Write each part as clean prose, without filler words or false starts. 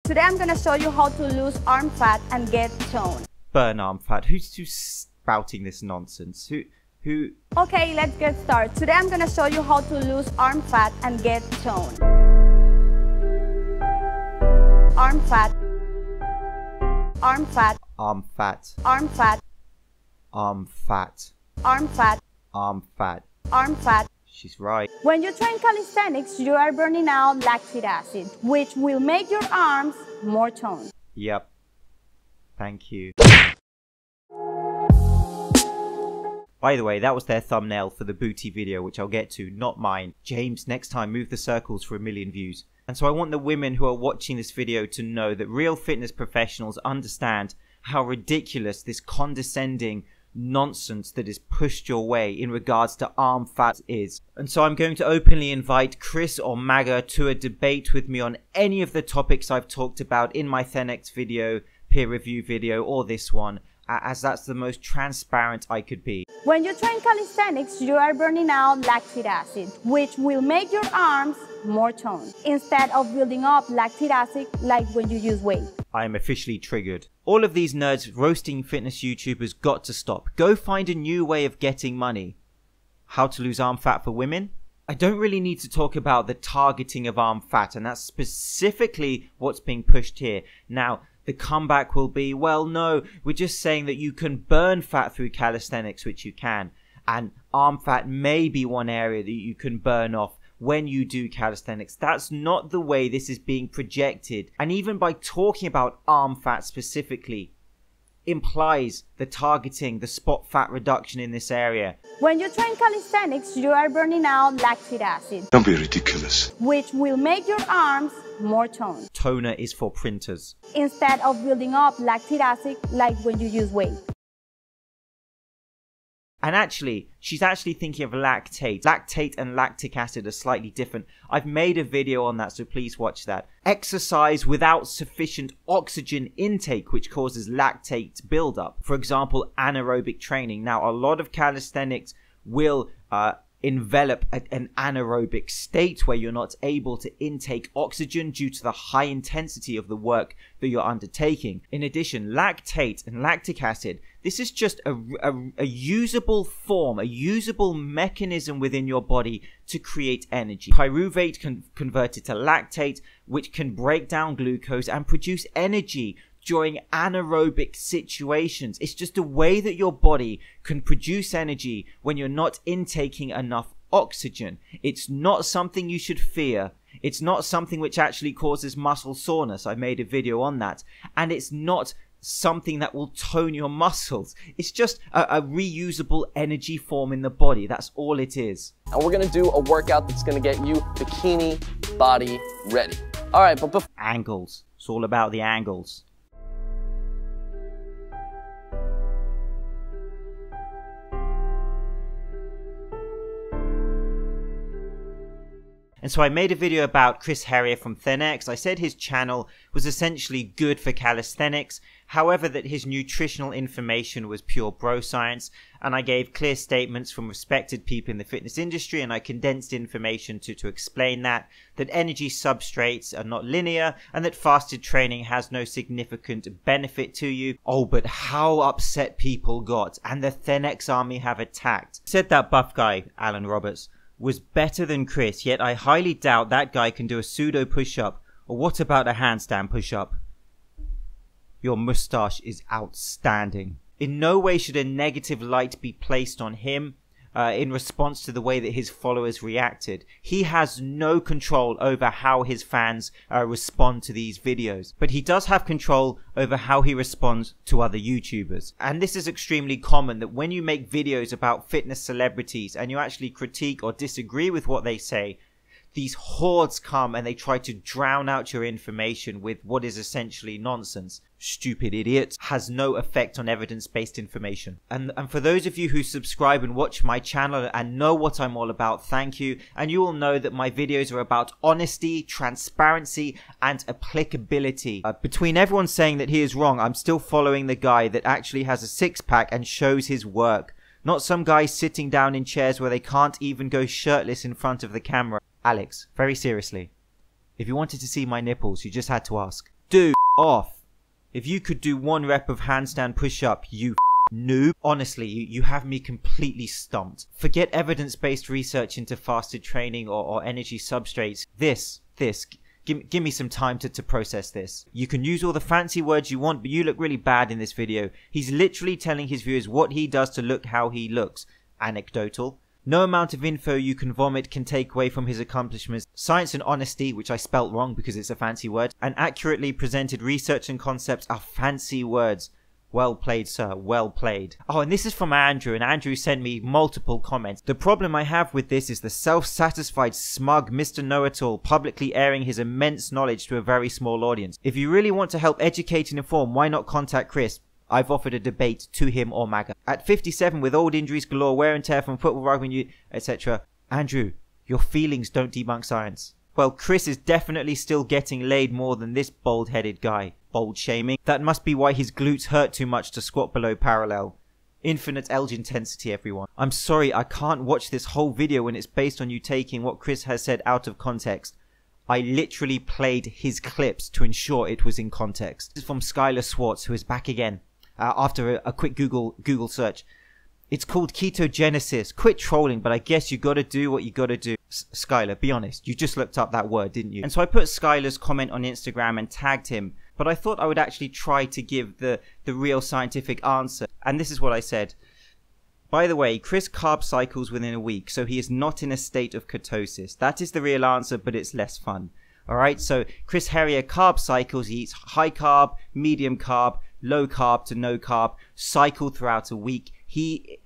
Today I'm gonna show you how to lose arm fat and get toned. Burn arm fat? Who's spouting this nonsense? Who? Okay, let's get started. Today I'm gonna show you how to lose arm fat and get toned. Arm fat. Arm fat. Arm fat. Arm fat. Arm fat. Arm fat. Arm fat. Arm fat. She's right. When you train calisthenics, you are burning out lactic acid, which will make your arms more toned. Yep. Thank you. By the way, that was their thumbnail for the booty video, which I'll get to, not mine. James, next time move the circles for 1 million views. And so I want the women who are watching this video to know that real fitness professionals understand how ridiculous this condescending nonsense that is pushed your way in regards to arm fat is. And so I'm going to openly invite Chris or Maga to a debate with me on any of the topics I've talked about in my Thenx video, peer review video, or this one, as that's the most transparent I could be. When you train calisthenics, you are burning out lactic acid, which will make your arms more toned, instead of building up lactic acid like when you use weight. I am officially triggered. All of these nerds roasting fitness YouTubers got to stop. Go find a new way of getting money. How to lose arm fat for women? I don't really need to talk about the targeting of arm fat, and that's specifically what's being pushed here. Now, the comeback will be, well, no, we're just saying that you can burn fat through calisthenics, which you can. And arm fat may be one area that you can burn off when you do calisthenics. That's not the way this is being projected. And even by talking about arm fat specifically, implies the targeting, the spot fat reduction in this area. When you train calisthenics, you are burning out lactic acid. Don't be ridiculous. Which will make your arms more toned. Toner is for printers. Instead of building up lactic acid like when you use weight. And actually, she's actually thinking of lactate. Lactate and lactic acid are slightly different. I've made a video on that, so please watch that. Exercise without sufficient oxygen intake, which causes lactate buildup. For example, anaerobic training. Now, a lot of calisthenics will envelop an anaerobic state where you're not able to intake oxygen due to the high intensity of the work that you're undertaking. In addition, lactate and lactic acid, this is just a usable form, a usable mechanism within your body to create energy. Pyruvate can convert it to lactate, which can break down glucose and produce energy during anaerobic situations. It's just a way that your body can produce energy when you're not intaking enough oxygen. It's not something you should fear. It's not something which actually causes muscle soreness. I made a video on that. And it's not something that will tone your muscles. It's just a reusable energy form in the body. That's all it is. And we're gonna do a workout that's gonna get you bikini body ready. All right, but before angles. It's all about the angles. And so I made a video about Chris Herrier from Thenx. I said his channel was essentially good for calisthenics, however that his nutritional information was pure bro science, and I gave clear statements from respected people in the fitness industry, and I condensed information to explain that energy substrates are not linear, and that fasted training has no significant benefit to you. Oh, but how upset people got, and the Thenx army have attacked. Said that buff guy, Alan Roberts, was better than Chris, yet I highly doubt that guy can do a pseudo push-up. Or what about a handstand push-up? Your moustache is outstanding. In no way should a negative light be placed on him in response to the way that his followers reacted. He has no control over how his fans respond to these videos, but he does have control over how he responds to other YouTubers. And this is extremely common, that when you make videos about fitness celebrities and you actually critique or disagree with what they say, these hordes come and they try to drown out your information with what is essentially nonsense. Stupid idiot. Has no effect on evidence-based information. And for those of you who subscribe and watch my channel and know what I'm all about, thank you. And you will know that my videos are about honesty, transparency, and applicability. Between everyone saying that he is wrong, I'm still following the guy that actually has a six-pack and shows his work. Not some guy sitting down in chairs where they can't even go shirtless in front of the camera. Alex, very seriously, if you wanted to see my nipples, you just had to ask. do off. If you could do 1 rep of handstand push-up, you noob. Honestly, you have me completely stumped. Forget evidence-based research into fasted training or energy substrates. Give me some time to process this. You can use all the fancy words you want, but you look really bad in this video. He's literally telling his viewers what he does to look how he looks. Anecdotal. No amount of info you can vomit can take away from his accomplishments. Science and honesty, which I spelt wrong because it's a fancy word, and accurately presented research and concepts are fancy words. Well played, sir. Well played. Oh, and this is from Andrew, and Andrew sent me multiple comments. The problem I have with this is the self-satisfied, smug Mr. Know-It-All publicly airing his immense knowledge to a very small audience. If you really want to help educate and inform, why not contact Chris? I've offered a debate to him or MAGA. At 57, with old injuries galore, wear and tear from football, rugby, etc. Andrew, your feelings don't debunk science. Well, Chris is definitely still getting laid more than this bald-headed guy. Bold shaming. That must be why his glutes hurt too much to squat below parallel. Infinite Elge intensity, everyone. I'm sorry, I can't watch this whole video when it's based on you taking what Chris has said out of context. I literally played his clips to ensure it was in context. This is from Skylar Swartz, who is back again. After a quick Google search. It's called ketogenesis. Quit trolling, but I guess you gotta do what you gotta do. Skylar, be honest. You just looked up that word, didn't you? And so I put Skylar's comment on Instagram and tagged him. But I thought I would actually try to give the real scientific answer. And this is what I said. By the way, Chris carb cycles within a week, so he is not in a state of ketosis. That is the real answer, but it's less fun. Alright, so Chris Harrier carb cycles. He eats high carb, medium carb, low carb to no carb, cycle throughout a week.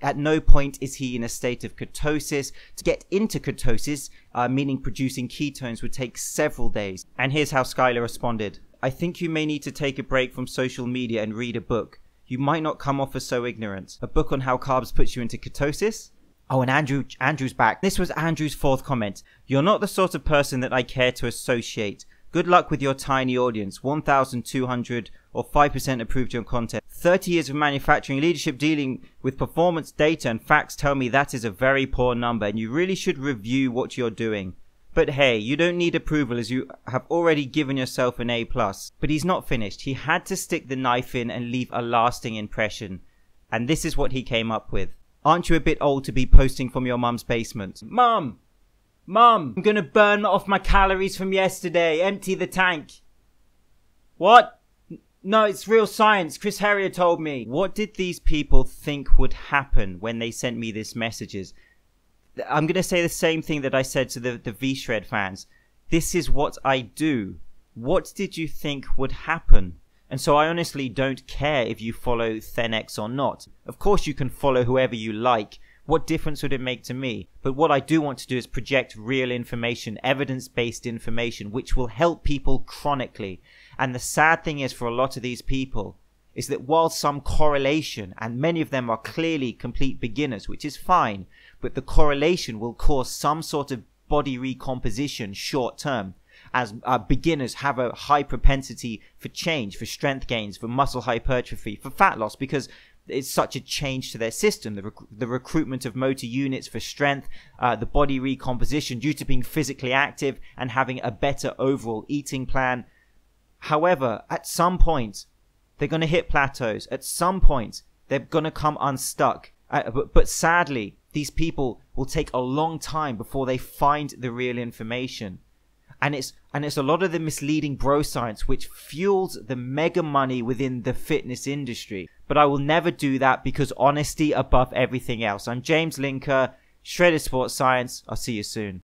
At no point is he in a state of ketosis. To get into ketosis, meaning producing ketones, would take several days. And here's how Skylar responded. I think you may need to take a break from social media and read a book. You might not come off as so ignorant. A book on how carbs puts you into ketosis? Oh, and Andrew's back. This was Andrew's 4th comment. You're not the sort of person that I care to associate. Good luck with your tiny audience. 1,200 or 5% approved your content. 30 years of manufacturing leadership dealing with performance data and facts tell me that is a very poor number, and you really should review what you're doing. But hey, you don't need approval as you have already given yourself an A+. But he's not finished. He had to stick the knife in and leave a lasting impression. And this is what he came up with. Aren't you a bit old to be posting from your mum's basement? Mum, I'm gonna burn off my calories from yesterday. Empty the tank. What? No, it's real science. Chris Harrier told me. What did these people think would happen when they sent me these messages? I'm going to say the same thing that I said to the V-Shred fans. This is what I do. What did you think would happen? And so I honestly don't care if you follow Thenx or not. Of course you can follow whoever you like. What difference would it make to me? But what I do want to do is project real information, evidence-based information, which will help people chronically. And the sad thing is for a lot of these people is that while some correlation, and many of them are clearly complete beginners, which is fine, but the correlation will cause some sort of body recomposition short term, as beginners have a high propensity for change, for strength gains, for muscle hypertrophy, for fat loss, because it's such a change to their system. The recruitment of motor units for strength, the body recomposition due to being physically active and having a better overall eating plan. However, at some point, they're going to hit plateaus. At some point, they're going to come unstuck. But sadly, these people will take a long time before they find the real information. And it's a lot of the misleading bro science which fuels the mega money within the fitness industry. But I will never do that because honesty above everything else. I'm James Linker, Shredded Sports Science. I'll see you soon.